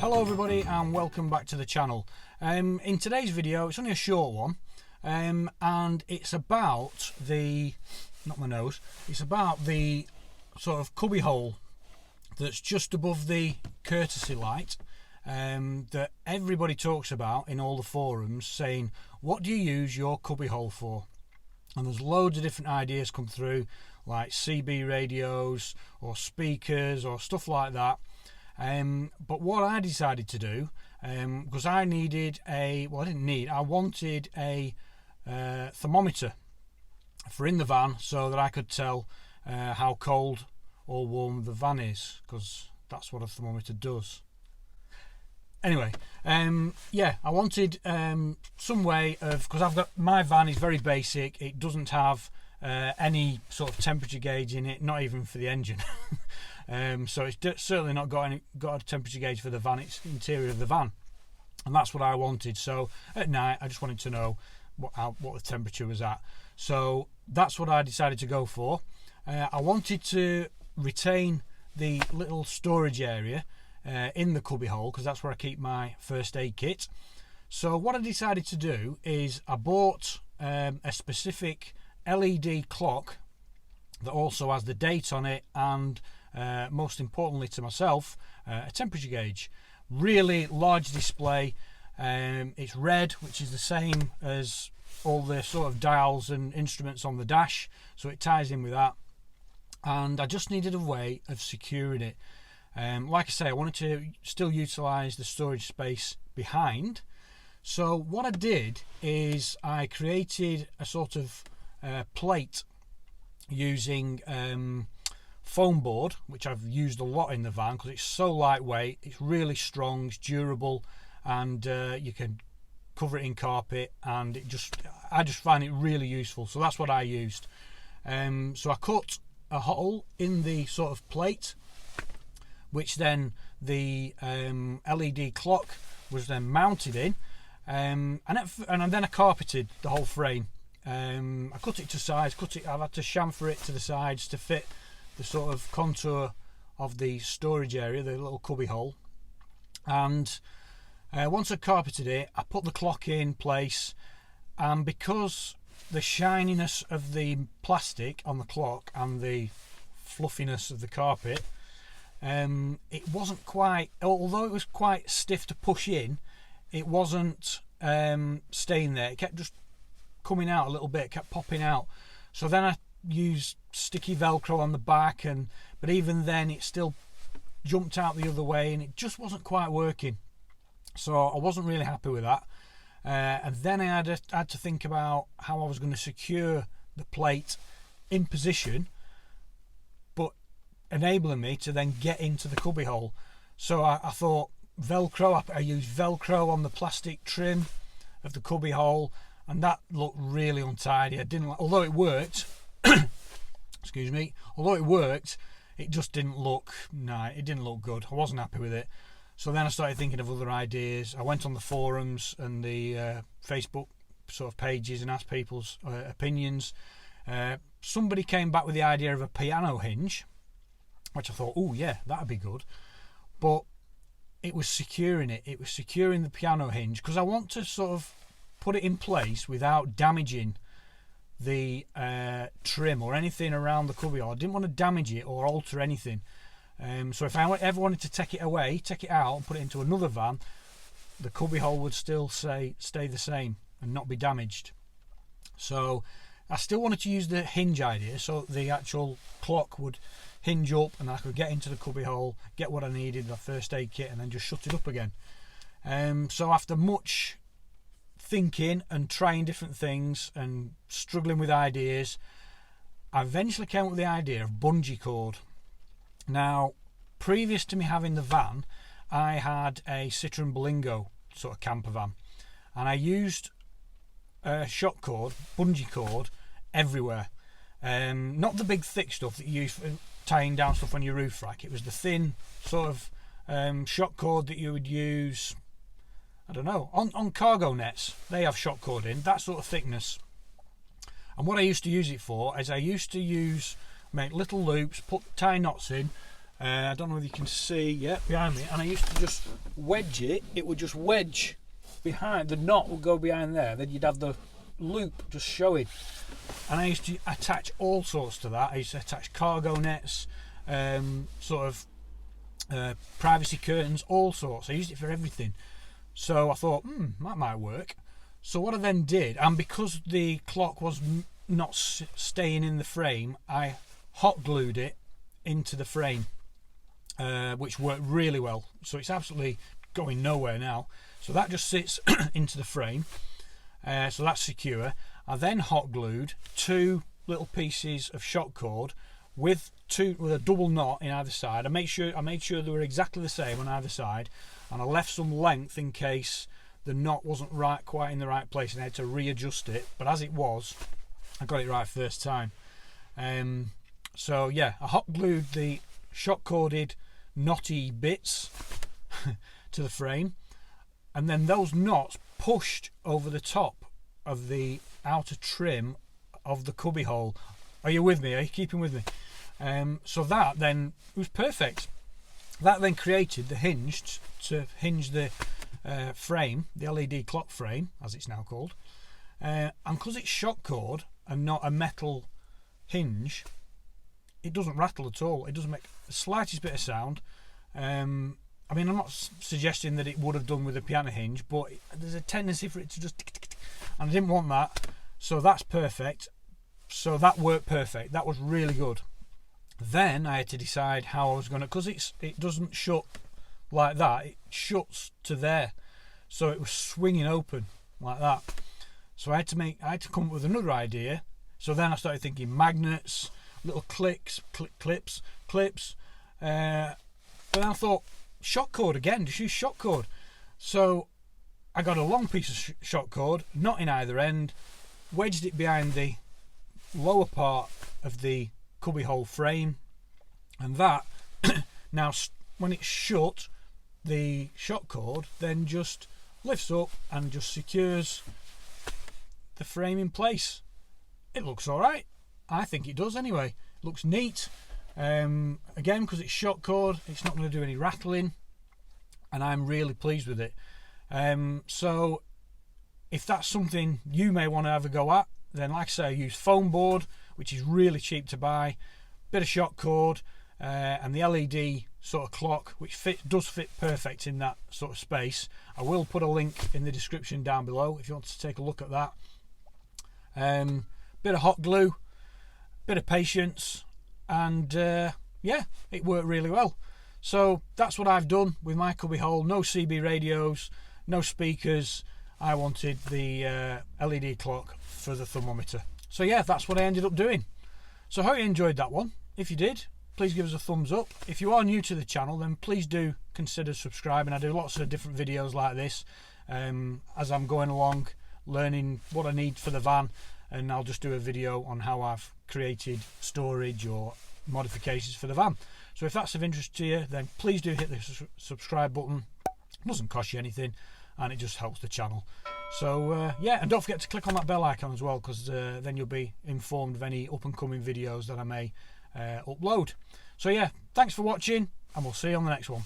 Hello everybody and welcome back to the channel. In today's video, it's only a short one, and it's about it's about the sort of cubby hole that's just above the courtesy light, that everybody talks about in all the forums, saying, what do you use your cubby hole for? And there's loads of different ideas come through, like CB radios or speakers or stuff like that. But what I decided to do, because I wanted a thermometer for in the van, so that I could tell how cold or warm the van is, because that's what a thermometer does. Anyway, yeah, I wanted some way of, because my van is very basic. It doesn't have any sort of temperature gauge in it, not even for the engine. So it's certainly not got a temperature gauge for the van. It's the interior of the van, and that's what I wanted. So at night, I just wanted to know what the temperature was at. So that's what I decided to go for. I wanted to retain the little storage area in the cubby hole, because that's where I keep my first aid kit. So what I decided to do is I bought a specific LED clock that also has the date on it, and most importantly to myself, a temperature gauge. Really large display. It's red, which is the same as all the sort of dials and instruments on the dash, so it ties in with that. And I just needed a way of securing it. Like I say, I wanted to still utilise the storage space behind. So what I did is I created a sort of plate using foam board, which I've used a lot in the van because it's so lightweight, it's really strong, it's durable, and you can cover it in carpet, and I just find it really useful. So that's what I used. So I cut a hole in the sort of plate, which then the LED clock was then mounted in, and then I carpeted the whole frame. I cut it to size. I've had to chamfer it to the sides to fit the sort of contour of the storage area, the little cubby hole. And once I carpeted it, I put the clock in place, and because the shininess of the plastic on the clock and the fluffiness of the carpet, it wasn't quite, although it was quite stiff to push in, it wasn't staying there. It kept just coming out a little bit, kept popping out. So then I used sticky Velcro on the back, but even then it still jumped out the other way, and it just wasn't quite working. So I wasn't really happy with that. And then I had to think about how I was going to secure the plate in position, but enabling me to then get into the cubby hole. So I thought Velcro. I used Velcro on the plastic trim of the cubby hole, and that looked really untidy. Although it worked, excuse me, it just didn't look nice. It didn't look good. I wasn't happy with it. So then I started thinking of other ideas. I went on the forums and the Facebook sort of pages and asked people's opinions. Somebody came back with the idea of a piano hinge, which I thought, oh yeah, that'd be good. But it was securing it. It was securing the piano hinge, because I want to sort of put it in place without damaging the trim or anything around the cubby hole. I didn't want to damage it or alter anything. So if I ever wanted to take it out and put it into another van, the cubby hole would still stay the same and not be damaged. So I still wanted to use the hinge idea, so the actual clock would hinge up and I could get into the cubby hole, get what I needed, the first aid kit, and then just shut it up again. So after much thinking and trying different things and struggling with ideas, I eventually came up with the idea of bungee cord. Now, previous to me having the van, I had a Citroen Berlingo sort of camper van, and I used shock cord, bungee cord, everywhere. Not the big thick stuff that you use for tying down stuff on your roof rack. It was the thin sort of shock cord that you would use, I don't know, on cargo nets. They have shock cord in, that sort of thickness. And what I used to use it for is I used to make little loops, tie knots in, I don't know whether you can see, yeah, behind me, and I used to just wedge it. It would just wedge behind, the knot would go behind there, then you'd have the loop just showing. And I used to attach all sorts to that. I used to attach cargo nets, sort of privacy curtains, all sorts. I used it for everything. So I thought, that might work. So what I then did, and because the clock was not staying in the frame, I hot glued it into the frame, which worked really well. So it's absolutely going nowhere now. So that just sits into the frame. So that's secure. I then hot glued 2 little pieces of shock cord with a double knot in either side. I made sure they were exactly the same on either side, and I left some length in case the knot wasn't quite in the right place and I had to readjust it. But as it was, I got it right first time. So yeah, I hot glued the shock corded knotty bits to the frame, and then those knots pushed over the top of the outer trim of the cubby hole. Are you with me? Are you keeping with me? So that then was perfect. That then created the hinge to hinge the frame, the LED clock frame as it's now called, and because it's shock cord and not a metal hinge, it doesn't rattle at all. It doesn't make the slightest bit of sound. I mean, I'm not suggesting that it would have done with a piano hinge, but there's a tendency for it to just tick, tick, tick, and I didn't want that. So that's perfect. So that worked perfect. That was really good. Then I had to decide how I was going to, because it doesn't shut like that. It shuts to there. So it was swinging open like that. So I had to come up with another idea. So then I started thinking magnets, little clips. But then I thought, shock cord again, just use shock cord. So I got a long piece of shock cord, not in either end, wedged it behind the lower part of the cubby hole frame, and that now when it's shut, the shock cord then just lifts up and just secures the frame in place. It looks alright. I think it does anyway. It looks neat. Again, because it's shock cord, it's not going to do any rattling, and I'm really pleased with it. So if that's something you may want to have a go at, then like I say, I use foam board, which is really cheap to buy, bit of shock cord, and the LED sort of clock, which does fit perfect in that sort of space. I will put a link in the description down below if you want to take a look at that. Bit of hot glue, bit of patience, and yeah, it worked really well. So that's what I've done with my cubby hole. No CB radios, no speakers. I wanted the LED clock for the thermometer. So yeah, that's what I ended up doing. So I hope you enjoyed that one. If you did, please give us a thumbs up. If you are new to the channel, then please do consider subscribing. I do lots of different videos like this as I'm going along, learning what I need for the van, and I'll just do a video on how I've created storage or modifications for the van. So if that's of interest to you, then please do hit the subscribe button. It doesn't cost you anything, and it just helps the channel. So yeah, and don't forget to click on that bell icon as well, because then you'll be informed of any up and coming videos that I may upload. So yeah, thanks for watching, and we'll see you on the next one.